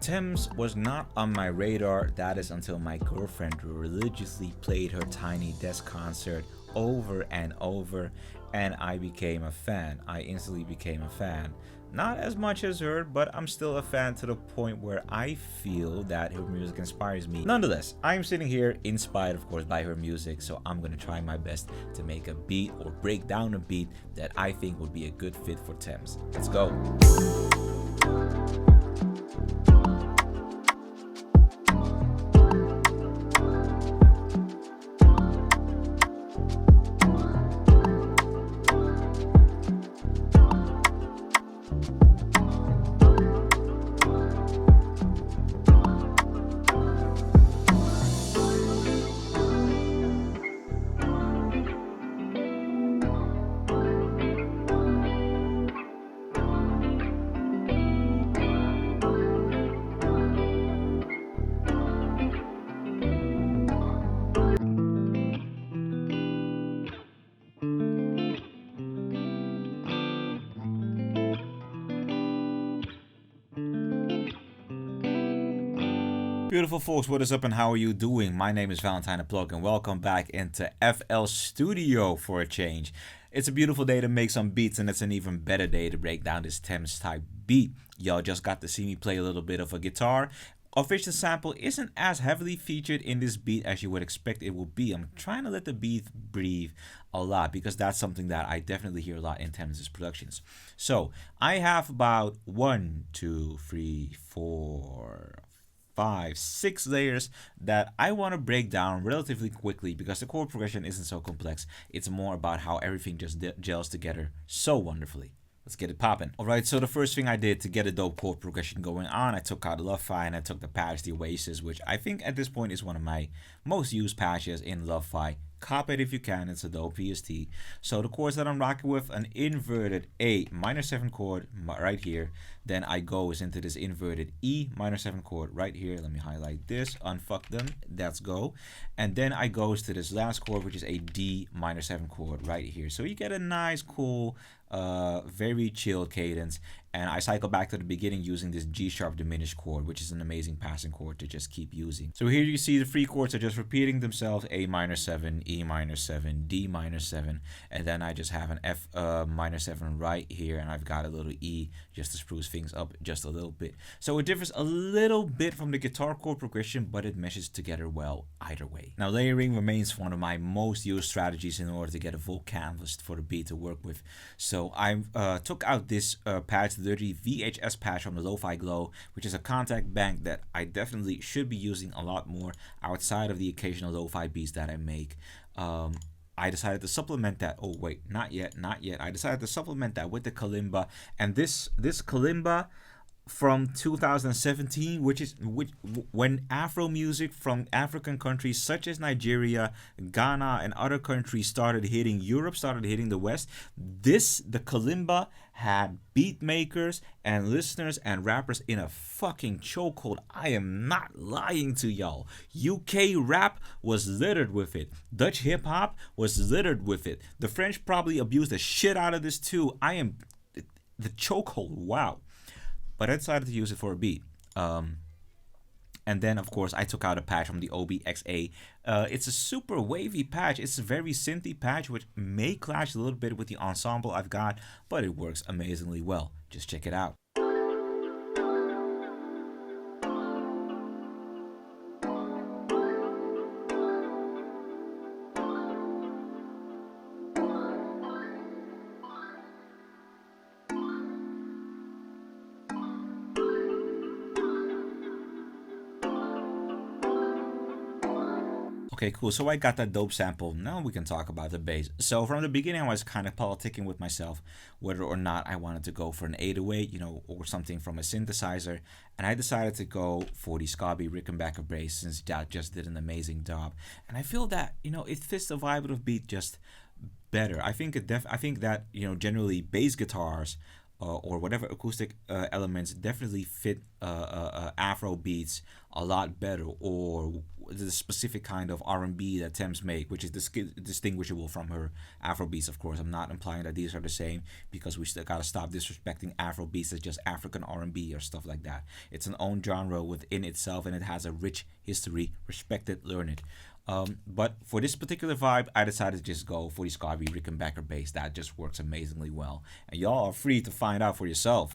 Tems was not on my radar, that is until my girlfriend religiously played her Tiny Desk concert over and over, and I became a fan. I instantly became a fan. Not as much as her, but I'm still a fan to the point where I feel that her music inspires me. Nonetheless, I'm sitting here inspired, of course, by her music, so I'm gonna try my best to make a beat or break down a beat that I think would be a good fit for Tems. Let's go. Beautiful folks, what is up and how are you doing? My name is Valentine Plug and welcome back into FL Studio for a change. It's a beautiful day to make some beats and it's an even better day to break down this Tems type beat. Y'all just got to see me play a little bit of a guitar. Official sample isn't as heavily featured in this beat as you would expect it will be. I'm trying to let the beat breathe a lot because that's something that I definitely hear a lot in Tems' productions. So I have about 1, 2, 3, 4, 5, 6 layers that I want to break down relatively quickly because the chord progression isn't so complex. It's more about how everything just gels together so wonderfully. Let's get it popping. Alright, so the first thing I did to get a dope chord progression going on, I took out Lo-Fi and I took the patch, the Oasis, which I think at this point is one of my most used patches in Lo-Fi. Cop it if you can, it's a dope PST. So the chords that I'm rocking with, an inverted A minor 7 chord right here. Then I goes into this inverted E minor 7 chord right here. Let me highlight this, unfuck them, that's go. And then I goes to this last chord, which is a D minor 7 chord right here. So you get a nice, cool, very chill cadence. And I cycle back to the beginning using this G sharp diminished chord, which is an amazing passing chord to just keep using. So here you see the 3 chords are just repeating themselves: A minor 7, E minor 7, D minor 7, and then I just have an F minor 7 right here, and I've got a little E just to spruce things up just a little bit. So it differs a little bit from the guitar chord progression, but it meshes together well either way. Now layering remains one of my most used strategies in order to get a full canvas for the beat to work with. So I took out this patch, the dirty VHS patch from the Lo-Fi Glow, which is a contact bank that I definitely should be using a lot more outside of the occasional Lo-Fi beats that I make. I decided to supplement that. Oh wait, not yet. I decided to supplement that with the kalimba, and this kalimba from 2017, which when Afro music from African countries such as Nigeria, Ghana, and other countries started hitting Europe, started hitting the West. The kalimba had beat makers and listeners and rappers in a fucking chokehold. I am not lying to y'all. UK rap was littered with it. Dutch hip hop was littered with it. The French probably abused the shit out of this too. The chokehold. Wow. But I decided to use it for a beat. And then, of course, I took out a patch from the OBXA. It's a super wavy patch. It's a very synthy patch, which may clash a little bit with the ensemble I've got, but it works amazingly well. Just check it out. Okay, cool. So I got that dope sample. Now we can talk about the bass. So from the beginning, I was kind of politicking with myself whether or not I wanted to go for an 808, or something from a synthesizer. And I decided to go for the Scobie Rickenbacker bass since that just did an amazing job. And I feel that, it fits the vibe of the beat just better. I think that, generally bass guitars or whatever acoustic elements definitely fit Afro beats a lot better, or the specific kind of R&B that Tems make, which is distinguishable from her Afro beats. Of course, I'm not implying that these are the same, because we still gotta stop disrespecting Afro beats as just African R&B or stuff like that. It's an own genre within itself, and it has a rich history. Respect it, learn it. But for this particular vibe, I decided to just go for the Scarby Rickenbacker bass. That just works amazingly well, and y'all are free to find out for yourself.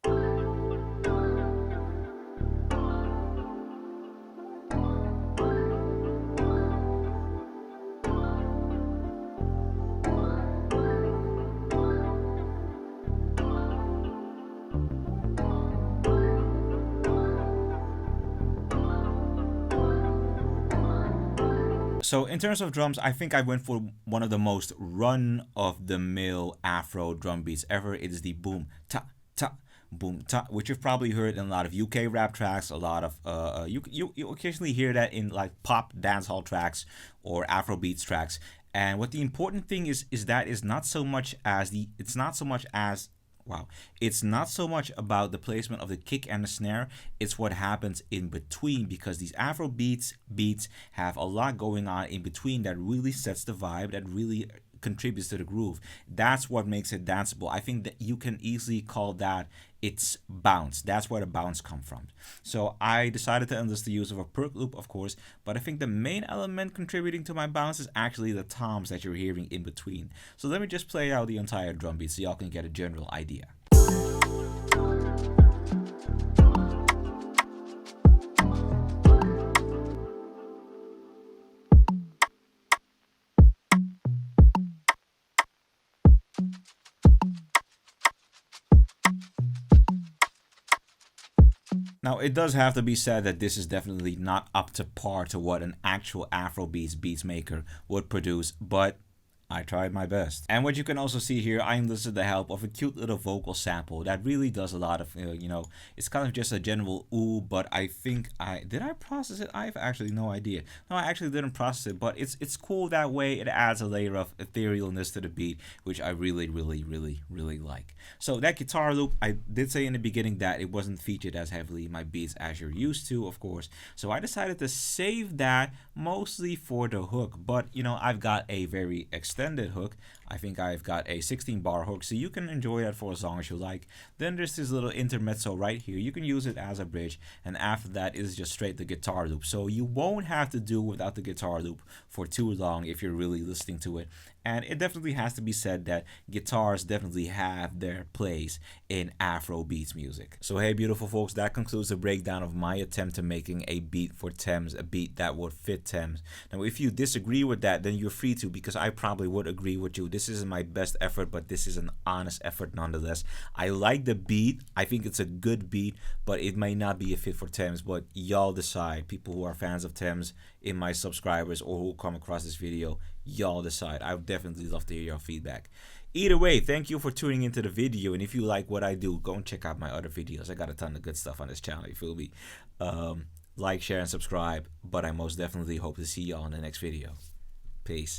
So in terms of drums, I think I went for one of the most run-of-the-mill Afro drum beats ever. It is the boom ta ta boom ta, which you've probably heard in a lot of UK rap tracks. A lot of you occasionally hear that in like pop dancehall tracks or Afro beats tracks. And what the important thing is that is not so much as the it's not so much as wow. It's not so much about the placement of the kick and the snare, it's what happens in between, because these Afro beats have a lot going on in between that really sets the vibe, that really contributes to the groove. That's what makes it danceable. I think that you can easily call that its bounce. That's where the bounce come from. So I decided to enlist the use of a perk loop, of course, but I think the main element contributing to my bounce is actually the toms that you're hearing in between. So let me just play out the entire drum beat so y'all can get a general idea. Now, it does have to be said that this is definitely not up to par to what an actual Afrobeats beats maker would produce, but I tried my best. And what you can also see here, I enlisted the help of a cute little vocal sample that really does a lot of, it's kind of just a general ooh, but I think did I process it? I have actually no idea. No, I actually didn't process it, but it's cool that way. It adds a layer of etherealness to the beat, which I really like. So that guitar loop, I did say in the beginning that it wasn't featured as heavily in my beats as you're used to, of course. So I decided to save that mostly for the hook, but I've got a very extended hook. I think I've got a 16 bar hook, so you can enjoy that for as long as you like. Then there's this little intermezzo right here. You can use it as a bridge, and after that is just straight the guitar loop. So you won't have to do without the guitar loop for too long if you're really listening to it. And it definitely has to be said that guitars definitely have their place in Afro beats music. So hey beautiful folks, that concludes the breakdown of my attempt to making a beat for Tems, a beat that would fit Tems. Now if you disagree with that, then you're free to, because I probably would agree with you. This isn't my best effort, but this is an honest effort nonetheless. I like the beat. I think it's a good beat, but it may not be a fit for Tems. But y'all decide, people who are fans of Tems, in my subscribers or who come across this video, y'all decide. I would definitely love to hear your feedback. Either way, thank you for tuning into the video, and if you like what I do, go and check out my other videos. I got a ton of good stuff on this channel, you feel me? Like, share, and subscribe, but I most definitely hope to see y'all in the next video. Peace.